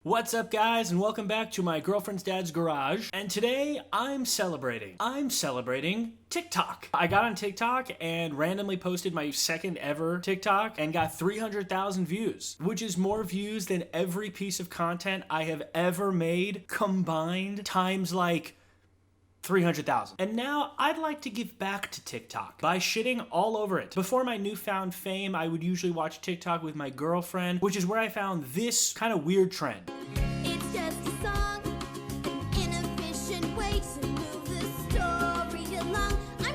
What's up, guys, and welcome back to my girlfriend's dad's garage. And today I'm celebrating TikTok. I got on TikTok and randomly posted my second ever TikTok and got 300,000 views, which is more views than every piece of content I have ever made combined times like 300,000. And now I'd like to give back to TikTok by shitting all over it. Before my newfound fame, I would usually watch TikTok with my girlfriend, which is where I found this kind of weird trend. It's just a song, an inefficient way to move the story along. I'm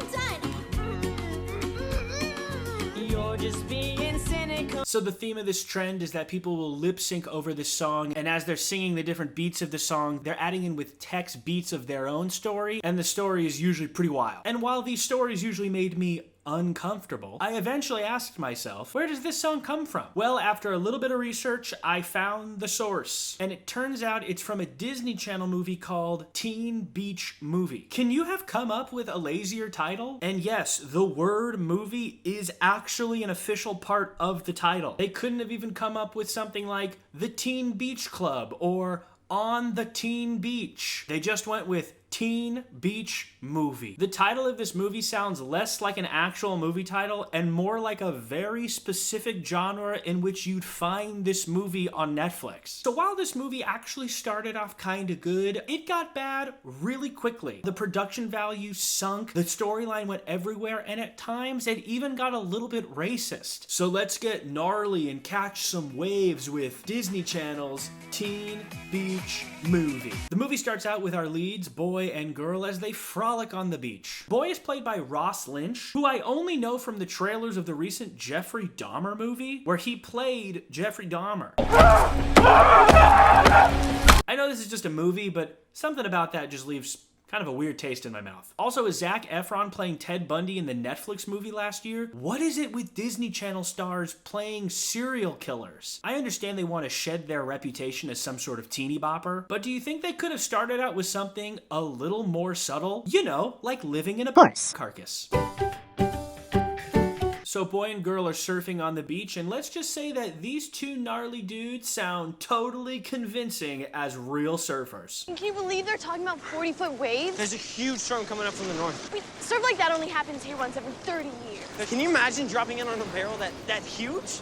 done. You're just being cynical. So the theme of this trend is that people will lip sync over this song, and as they're singing the different beats of the song, they're adding in with text beats of their own story, and the story is usually pretty wild. And while these stories usually made me uncomfortable, I eventually asked myself, where does this song come from? Well, after a little bit of research, I found the source, and it turns out it's from a Disney Channel movie called Teen Beach Movie. Can you have come up with a lazier title? And yes, the word movie is actually an official part of the title. They couldn't have even come up with something like The Teen Beach Club or On the Teen Beach. They just went with Teen Beach Movie. The title of this movie sounds less like an actual movie title and more like a very specific genre in which you'd find this movie on Netflix. So while this movie actually started off kinda good, it got bad really quickly. The production value sunk, the storyline went everywhere, and at times it even got a little bit racist. So let's get gnarly and catch some waves with Disney Channel's Teen Beach Movie. The movie starts out with our leads, boy and girl, as they frolic on the beach. Boy is played by Ross Lynch, who I only know from the trailers of the recent Jeffrey Dahmer movie, where he played Jeffrey Dahmer. I know this is just a movie, but something about that just leaves kind of a weird taste in my mouth. Also, is Zac Efron playing Ted Bundy in the Netflix movie last year? What is it with Disney Channel stars playing serial killers? I understand they want to shed their reputation as some sort of teeny bopper, but do you think they could have started out with something a little more subtle? You know, like living in a carcass. So boy and girl are surfing on the beach, and let's just say that these two gnarly dudes sound totally convincing as real surfers. Can you believe they're talking about 40-foot waves? There's a huge storm coming up from the north. I mean, surf like that only happens here once every 30 years. Can you imagine dropping in on a barrel that huge?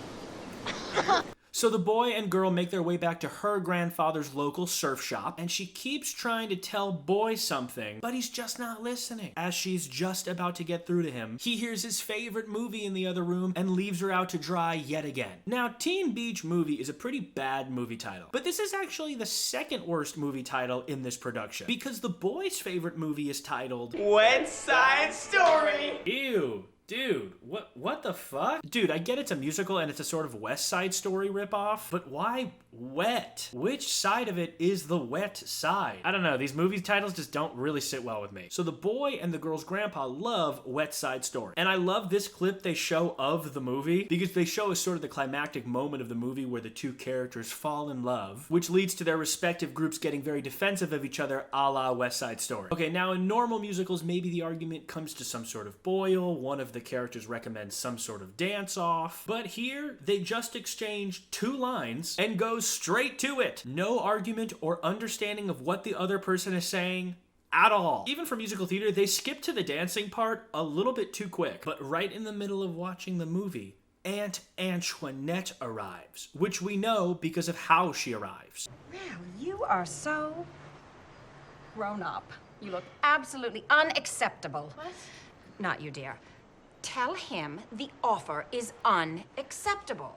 So the boy and girl make their way back to her grandfather's local surf shop, and she keeps trying to tell boy something, but he's just not listening. As she's just about to get through to him, he hears his favorite movie in the other room and leaves her out to dry yet again. Now, Teen Beach Movie is a pretty bad movie title, but this is actually the second worst movie title in this production, because the boy's favorite movie is titled West Side Story. Ew. Dude, what the fuck? Dude, I get it's a musical and it's a sort of West Side Story ripoff, but why wet? Which side of it is the wet side? I don't know, these movie titles just don't really sit well with me. So the boy and the girl's grandpa love West Side Story. And I love this clip they show of the movie because they show us sort of the climactic moment of the movie where the two characters fall in love, which leads to their respective groups getting very defensive of each other, a la West Side Story. Okay, now in normal musicals, maybe the argument comes to some sort of boil, one of the characters recommends some sort of dance-off, but here they just exchange two lines and go straight to it. No argument or understanding of what the other person is saying at all. Even for musical theater, they skip to the dancing part a little bit too quick, but right in the middle of watching the movie, Aunt Antoinette arrives, which we know because of how she arrives. Wow, you are so grown up. You look absolutely unacceptable. What? Not you, dear. Tell him the offer is unacceptable.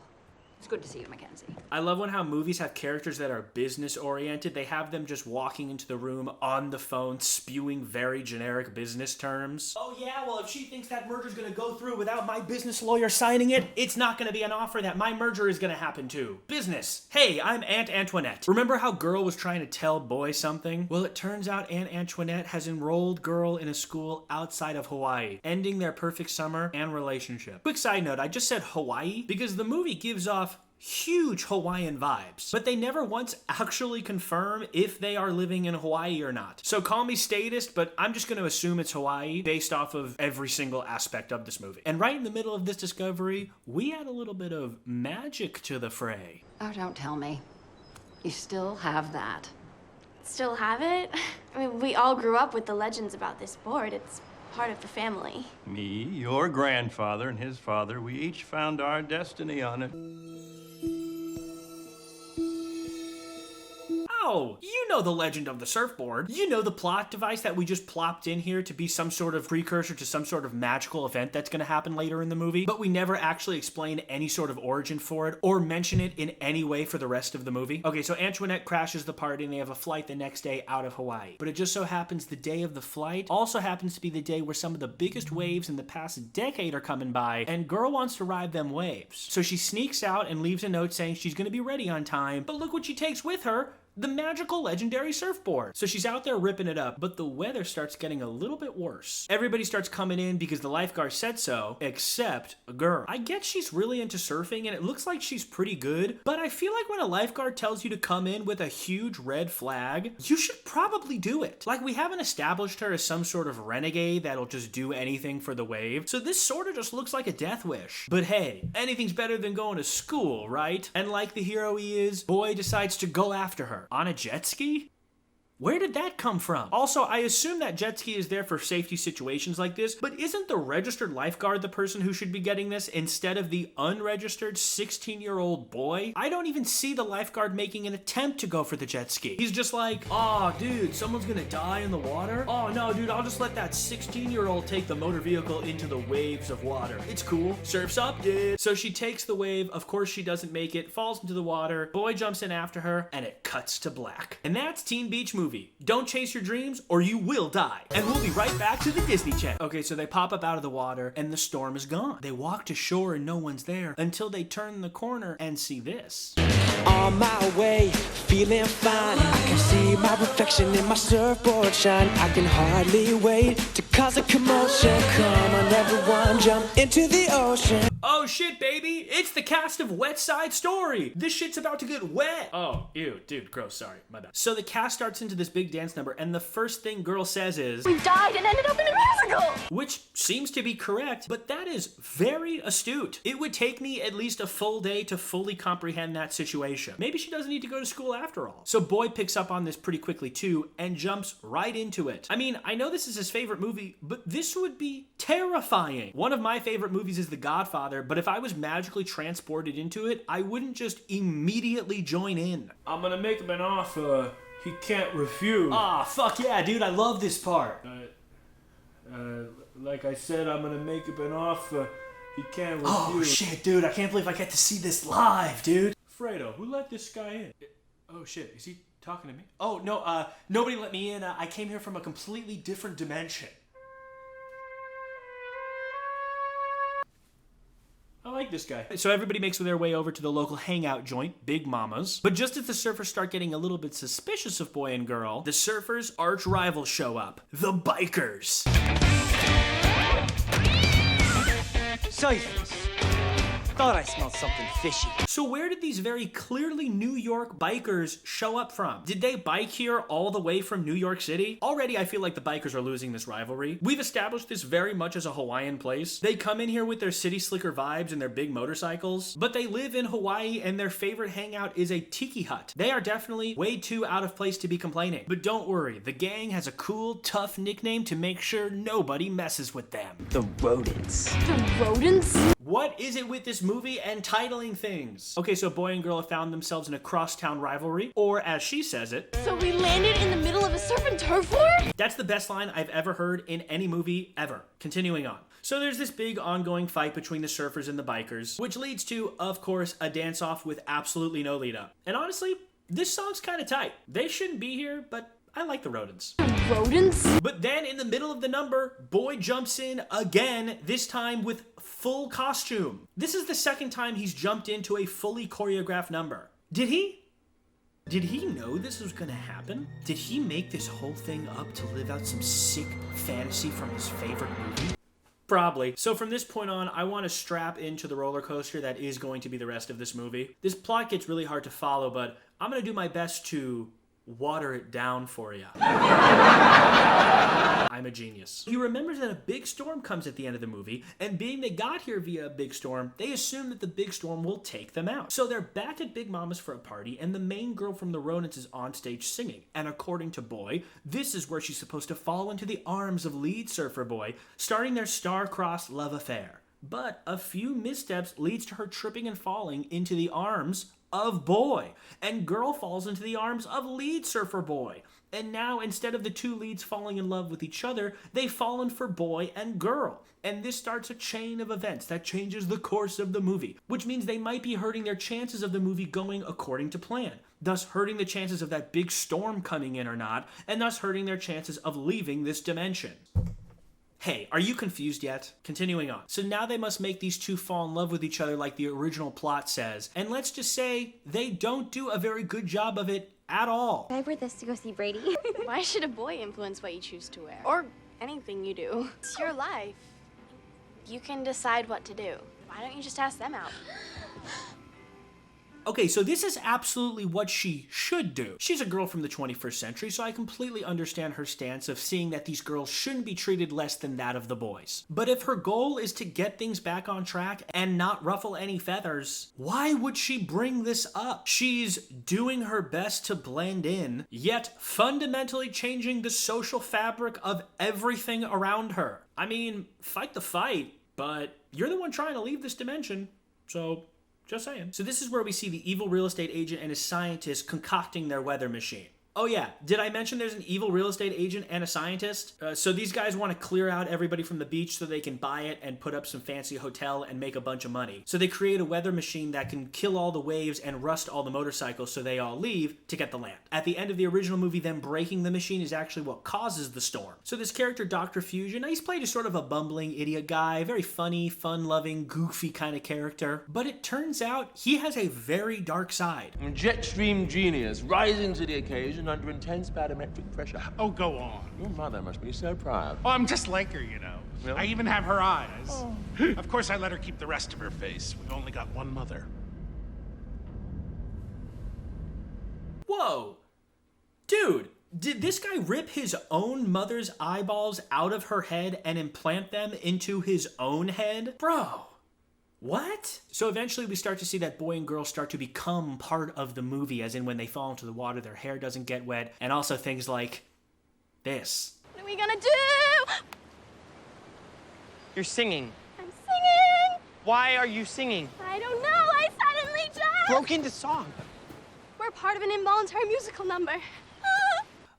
It's good to see you, Mackenzie. I love how movies have characters that are business-oriented. They have them just walking into the room on the phone, spewing very generic business terms. Oh yeah, well if she thinks that merger's gonna go through without my business lawyer signing it, it's not gonna be an offer that my merger is gonna happen to. Business. Hey, I'm Aunt Antoinette. Remember how girl was trying to tell boy something? Well, it turns out Aunt Antoinette has enrolled girl in a school outside of Hawaii, ending their perfect summer and relationship. Quick side note, I just said Hawaii because the movie gives off huge Hawaiian vibes, but they never once actually confirm if they are living in Hawaii or not. So call me statist, but I'm just going to assume it's Hawaii based off of every single aspect of this movie. And right in the middle of this discovery, we add a little bit of magic to the fray. Oh, don't tell me. You still have that. Still have it? I mean, we all grew up with the legends about this board. It's part of the family. Me, your grandfather, and his father, we each found our destiny on it. Oh, you know the legend of the surfboard. You know the plot device that we just plopped in here to be some sort of precursor to some sort of magical event that's going to happen later in the movie, but we never actually explain any sort of origin for it or mention it in any way for the rest of the movie. Okay, so Antoinette crashes the party and they have a flight the next day out of Hawaii. But it just so happens the day of the flight also happens to be the day where some of the biggest waves in the past decade are coming by, and girl wants to ride them waves. So she sneaks out and leaves a note saying she's going to be ready on time, but look what she takes with her. The magical legendary surfboard. So she's out there ripping it up, but the weather starts getting a little bit worse. Everybody starts coming in because the lifeguard said so, except a girl. I get she's really into surfing and it looks like she's pretty good, but I feel like when a lifeguard tells you to come in with a huge red flag, you should probably do it. Like, we haven't established her as some sort of renegade that'll just do anything for the wave, so this sort of just looks like a death wish. But hey, anything's better than going to school, right? And like the hero he is, Boy decides to go after her. On a jet ski? Where did that come from? Also, I assume that jet ski is there for safety situations like this, but isn't the registered lifeguard the person who should be getting this instead of the unregistered 16-year-old boy? I don't even see the lifeguard making an attempt to go for the jet ski. He's just like, oh, dude, someone's gonna die in the water? Oh, no, dude, I'll just let that 16-year-old take the motor vehicle into the waves of water. It's cool. Surf's up, dude. So she takes the wave. Of course, she doesn't make it, falls into the water. Boy jumps in after her, and it cuts to black. And that's Teen Beach Movie. Don't chase your dreams or you will die. And we'll be right back to the Disney Channel. Okay, so they pop up out of the water and the storm is gone. They walk to shore and no one's there until they turn the corner and see this. On my way, feeling fine. I can see my reflection in my surfboard shine. I can hardly wait to cause a commotion. Come on, everyone, jump into the ocean. Oh shit, baby! It's the cast of Wet Side Story! This shit's about to get wet! Oh, ew, dude, gross, sorry, my bad. So the cast starts into this big dance number, and the first thing girl says is, We died and ended up in a musical! which seems to be correct, but that is very astute. It would take me at least a full day to fully comprehend that situation. Maybe she doesn't need to go to school after all. So Boy picks up on this pretty quickly too, and jumps right into it. I mean, I know this is his favorite movie, but this would be terrifying. One of my favorite movies is The Godfather, but if I was magically transported into it, I wouldn't just immediately join in. I'm gonna make him an offer he can't refuse. Ah, fuck yeah, dude, I love this part. Like I said, I'm gonna make him an offer he can't refuse. Oh shit, dude, I can't believe I get to see this live, dude. Fredo, who let this guy in? Oh shit, is he talking to me? Oh, no, nobody let me in. I came here from a completely different dimension. I like this guy. So everybody makes their way over to the local hangout joint, Big Mama's. But just as the surfers start getting a little bit suspicious of Boy and Girl, the surfers' arch rivals show up. The bikers. Siphons. Thought I smelled something fishy. So where did these very clearly New York bikers show up from? Did they bike here all the way from New York City? Already I feel like the bikers are losing this rivalry. We've established this very much as a Hawaiian place. They come in here with their city slicker vibes and their big motorcycles, but they live in Hawaii and their favorite hangout is a tiki hut. They are definitely way too out of place to be complaining. But don't worry, the gang has a cool, tough nickname to make sure nobody messes with them. The rodents. The rodents? What is it with this movie and titling things? Okay, so Boy and Girl have found themselves in a crosstown rivalry, or as she says it, So we landed in the middle of a surf and turf war? that's the best line I've ever heard in any movie ever. Continuing on. So there's this big ongoing fight between the surfers and the bikers, which leads to, of course, a dance-off with absolutely no lead-up. And honestly, this song's kind of tight. They shouldn't be here, but I like the rodents. Rodents? But then in the middle of the number, Boy jumps in again, this time with full costume. This is the second time he's jumped into a fully choreographed number. Did he know this was gonna happen? Did he make this whole thing up to live out some sick fantasy from his favorite movie? Probably. So from this point on, I want to strap into the roller coaster that is going to be the rest of this movie. This plot gets really hard to follow, but I'm going to do my best to water it down for you. I'm a genius. He remembers that a big storm comes at the end of the movie, and being they got here via a big storm, they assume that the big storm will take them out. So they're back at Big Mama's for a party, and the main girl from the Ronins is on stage singing. And according to Boy, this is where she's supposed to fall into the arms of lead surfer Boy, starting their star-crossed love affair. But a few missteps leads to her tripping and falling into the arms of Boy, and girl falls into the arms of lead surfer Boy. And now, instead of the two leads falling in love with each other, they've fallen for boy and girl. And this starts a chain of events that changes the course of the movie, which means they might be hurting their chances of the movie going according to plan, thus hurting the chances of that big storm coming in or not, and thus hurting their chances of leaving this dimension. Hey, are you confused yet? Continuing on. So now they must make these two fall in love with each other like the original plot says, and let's just say they don't do a very good job of it at all. I wear this to go see Brady. Why should a boy influence what you choose to wear? Or anything you do? It's your life. You can decide what to do. Why don't you just ask them out? Okay, so this is absolutely what she should do. She's a girl from the 21st century, so I completely understand her stance of seeing that these girls shouldn't be treated less than that of the boys. But if her goal is to get things back on track and not ruffle any feathers, why would she bring this up? She's doing her best to blend in, yet fundamentally changing the social fabric of everything around her. I mean, fight the fight, but you're the one trying to leave this dimension, so just saying. So this is where we see the evil real estate agent and his scientist concocting their weather machine. Oh yeah, did I mention there's an evil real estate agent and a scientist? So these guys want to clear out everybody from the beach so they can buy it and put up some fancy hotel and make a bunch of money. So they create a weather machine that can kill all the waves and rust all the motorcycles so they all leave to get the land. At the end of the original movie, them breaking the machine is actually what causes the storm. So this character, Dr. Fusion, he's played as sort of a bumbling idiot guy, very funny, fun-loving, goofy kind of character. But it turns out he has a very dark side. Jetstream genius, rising to the occasion under intense barometric pressure. Oh, go on. Your mother must be so proud. Oh, I'm just like her, you know. Really? I even have her eyes. Oh. Of course, I let her keep the rest of her face. We've only got one mother. Whoa. Dude, did this guy rip his own mother's eyeballs out of her head and implant them into his own head? Bro. What? So eventually we start to see that boy and girl start to become part of the movie, as in when they fall into the water, their hair doesn't get wet, and also things like this. What are we gonna do? You're singing. I'm singing! Why are you singing? I don't know, I suddenly just... Broke into song. We're part of an involuntary musical number.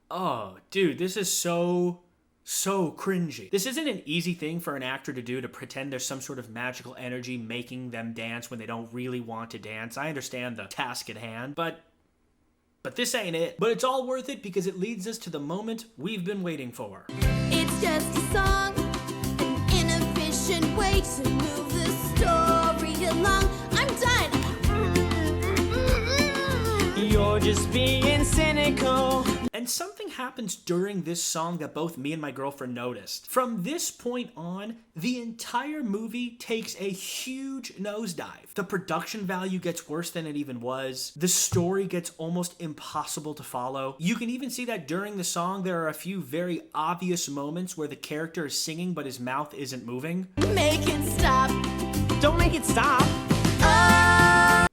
Oh, dude, this is so cringy. This isn't an easy thing for an actor to do, to pretend there's some sort of magical energy making them dance when they don't really want to dance. I understand the task at hand, but this ain't it. But it's all worth it because it leads us to the moment we've been waiting for. It's just a song, an inefficient way to move the story along. I'm done. You're just being cynical. And something happens during this song that both me and my girlfriend noticed. From this point on, the entire movie takes a huge nosedive. The production value gets worse than it even was. The story gets almost impossible to follow. You can even see that during the song, there are a few very obvious moments where the character is singing but his mouth isn't moving. Make it stop. Don't make it stop.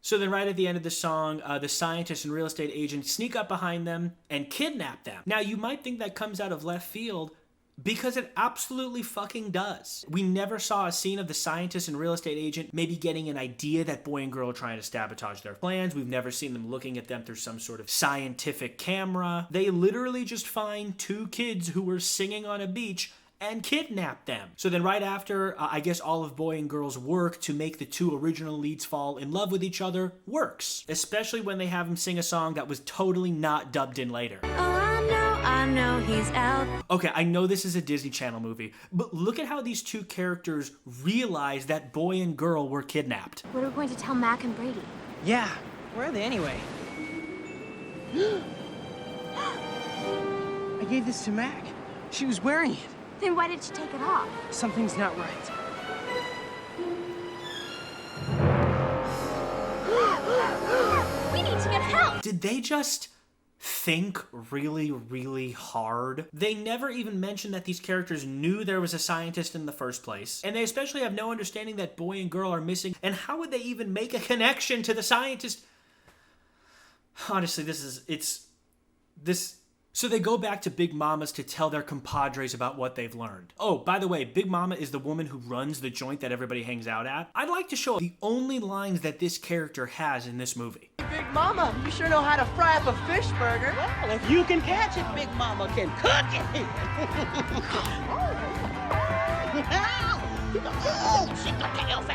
So then right at the end of the song, the scientist and real estate agent sneak up behind them and kidnap them. Now, you might think that comes out of left field, because it absolutely fucking does. We never saw a scene of the scientist and real estate agent maybe getting an idea that boy and girl are trying to sabotage their plans. We've never seen them looking at them through some sort of scientific camera. They literally just find two kids who were singing on a beach and kidnap them. So then right after, I guess all of boy and girl's work to make the two original leads fall in love with each other works. Especially when they have him sing a song that was totally not dubbed in later. Oh, I know he's out. Okay, I know this is a Disney Channel movie, but look at how these two characters realize that boy and girl were kidnapped. What are we going to tell Mac and Brady? Yeah, where are they anyway? I gave this to Mac. She was wearing it. Then why did you take it off? Something's not right. We need to get help. Did they just think really, really hard. They never even mention that these characters knew there was a scientist in the first place, and they especially have no understanding that boy and girl are missing, and how would they even make a connection to the scientist? Honestly, So they go back to Big Mama's to tell their compadres about what they've learned. Oh, by the way, Big Mama is the woman who runs the joint that everybody hangs out at. I'd like to show the only lines that this character has in this movie. Big Mama, you sure know how to fry up a fish burger. Well, if you can catch it, Big Mama can cook it. Oh, she got the elf.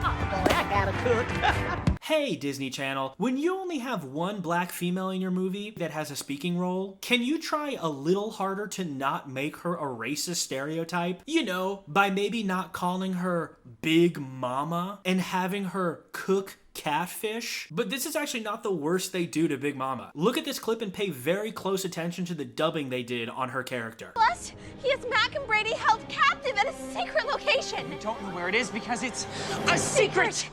Oh, boy, I gotta cook. Hey, Disney Channel, when you only have one black female in your movie that has a speaking role, can you try a little harder to not make her a racist stereotype? You know, by maybe not calling her Big Mama and having her cook catfish. But this is actually not the worst they do to Big Mama. Look at this clip and pay very close attention to the dubbing they did on her character. Plus, he has Mac and Brady held captive at a secret location. I don't know where it is because it's a secret.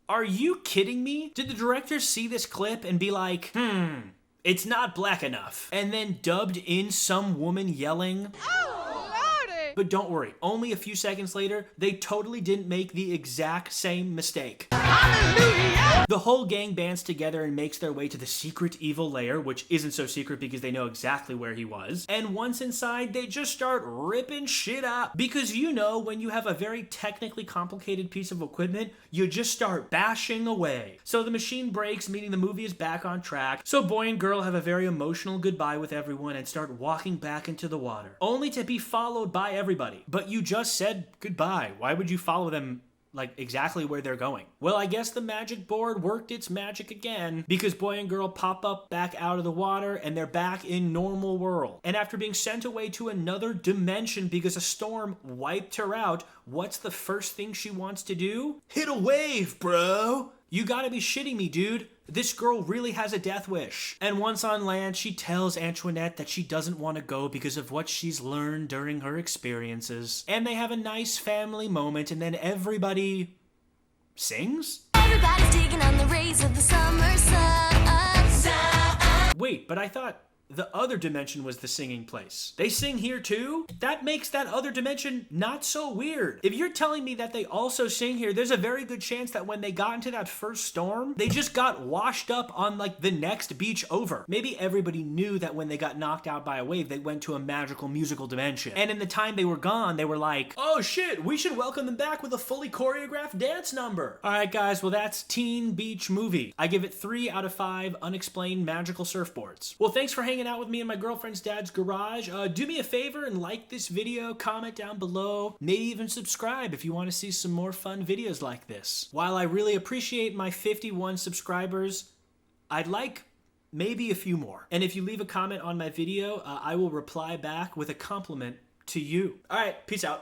Are you kidding me? Did the director see this clip and be like, it's not black enough, and then dubbed in some woman yelling? But don't worry, only a few seconds later, they totally didn't make the exact same mistake. Hallelujah! The whole gang bands together and makes their way to the secret evil lair, which isn't so secret because they know exactly where he was. And once inside, they just start ripping shit up. Because you know, when you have a very technically complicated piece of equipment, you just start bashing away. So the machine breaks, meaning the movie is back on track. So boy and girl have a very emotional goodbye with everyone and start walking back into the water. Only to be followed by everybody. But you just said goodbye. Why would you follow them like exactly where they're going? Well, I guess the magic board worked its magic again, because boy and girl pop up back out of the water and they're back in normal world. And after being sent away to another dimension because a storm wiped her out, what's the first thing she wants to do? Hit a wave, bro! You gotta be shitting me, dude. This girl really has a death wish. And once on land, she tells Antoinette that she doesn't want to go because of what she's learned during her experiences. And they have a nice family moment, and then everybody sings? Everybody's digging on the rays of the summer sun. Wait, but I thought the other dimension was the singing place. They sing here too? That makes that other dimension not so weird. If you're telling me that they also sing here, there's a very good chance that when they got into that first storm, they just got washed up on like the next beach over. Maybe everybody knew that when they got knocked out by a wave, they went to a magical musical dimension. And in the time they were gone, they were like, oh shit, we should welcome them back with a fully choreographed dance number. All right, guys, well, that's Teen Beach Movie. I give it 3 out of 5 unexplained magical surfboards. Well, thanks for hanging out with me in my girlfriend's dad's garage. Do me a favor and like this video, comment down below, maybe even subscribe if you want to see some more fun videos like this. While I really appreciate my 51 subscribers, I'd like maybe a few more. And if you leave a comment on my video, I will reply back with a compliment to you. All right, peace out.